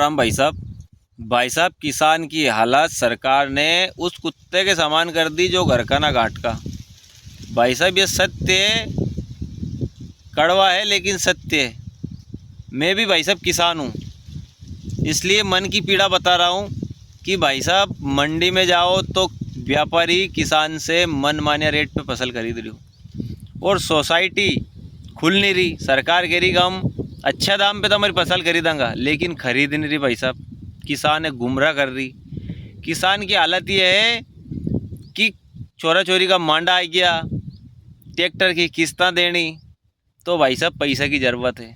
राम भाई साहब किसान की हालत सरकार ने उस कुत्ते के समान कर दी जो घर का ना घाट का। भाई साहब ये सत्य है, कड़वा है लेकिन सत्य है। मैं भी भाई साहब किसान हूँ, इसलिए मन की पीड़ा बता रहा हूँ कि भाई साहब मंडी में जाओ तो व्यापारी किसान से मनमाने रेट पे फसल खरीद रही हो और सोसाइटी खुल नहीं रही। सरकार कह रही कि हम अच्छा दाम पे तो हमारी फसल खरीदेंगा, लेकिन खरीद नहीं रही भाई साहब। किसान है गुमराह कर रही। किसान की हालत ये है कि चोरा चोरी का मांडा आ गया, ट्रैक्टर की किस्तें देनी, तो भाई साहब पैसा की ज़रूरत है।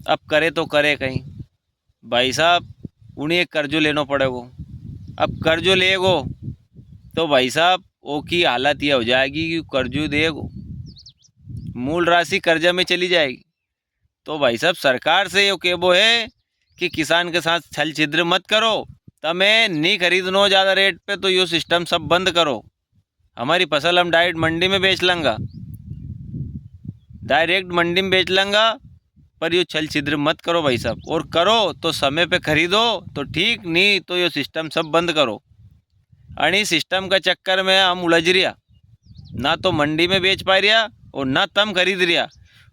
अब करे तो करे कहीं भाई साहब, उन्हें एक कर्जो लेना पड़ेगो। अब कर्जो लेगो तो भाई साहब वो की हालत ये हो जाएगी कि कर्जो देगो, मूल राशि कर्जा में चली जाएगी। तो भाई साहब सरकार से ये कहबो है कि किसान के साथ छल छिद्र मत करो। तमें नहीं खरीदनो ज़्यादा रेट पे तो यो सिस्टम सब बंद करो। हमारी फसल हम डायरेक्ट मंडी में बेच लेंगे, डायरेक्ट मंडी में बेच लेंगे, पर यो छल छिद्र मत करो भाई साहब। और करो तो समय पे खरीदो तो ठीक, नहीं तो यो सिस्टम सब बंद करो। आणि सिस्टम का चक्कर में हम उलझ रिया, ना तो मंडी में बेच पा रिया और ना तम खरीद रिया।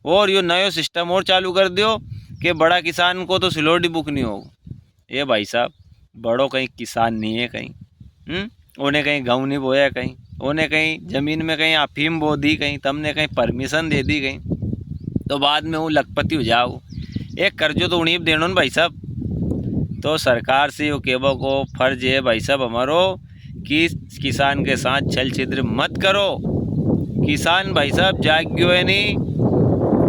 और यो नयो सिस्टम और चालू कर दियो कि बड़ा किसान को तो सिलोडी बुक नहीं होगा। ये भाई साहब बड़ो कहीं किसान नहीं है कहीं, उन्हें कहीं गेहूँ नहीं बोया, कहीं उन्हें कहीं ज़मीन में कहीं अफीम बो दी, कहीं तमने कहीं परमिशन दे दी कहीं, तो बाद में वो लखपति हो जाओ। एक कर्जो तो उन्हीं देनो न भाई साहब। तो सरकार से यो कहबो को फर्ज है भाई साहब हमारो कि किसान के साथ छल छिद्र मत करो। किसान भाई साहब जाग्यो है नहीं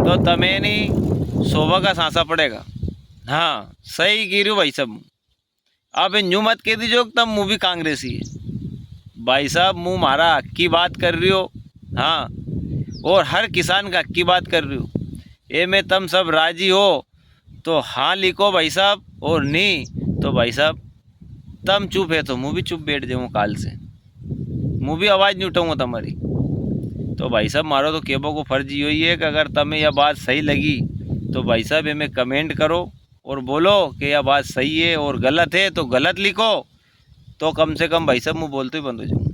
तो तमें नहीं सोबा का सांसा पड़ेगा। हाँ सही गिरू भाई साहब। अब न्यू मत कह दीजिए तब मुँह भी कांग्रेसी है भाई साहब, मुँह मारा हक की बात कर रही हो। हाँ, और हर किसान का हक की बात कर रही हो। ये में तम सब राजी हो तो हाँ लिखो भाई साहब, और नहीं तो भाई साहब तम चुप है तो मुँह भी चुप बैठ जाऊँ, काल से मुँह भी आवाज़ नहीं उठाऊँगा तुम्हारी। तो भाई साहब मारो तो केबो को फर्ज यही है कि अगर तुम्हें यह बात सही लगी तो भाई साहब हमें कमेंट करो और बोलो कि यह बात सही है, और गलत है तो गलत लिखो, तो कम से कम भाई साहब मुँह बोलते ही बंद हो जाऊँ।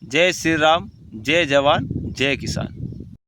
जय श्री राम, जय जवान, जय किसान।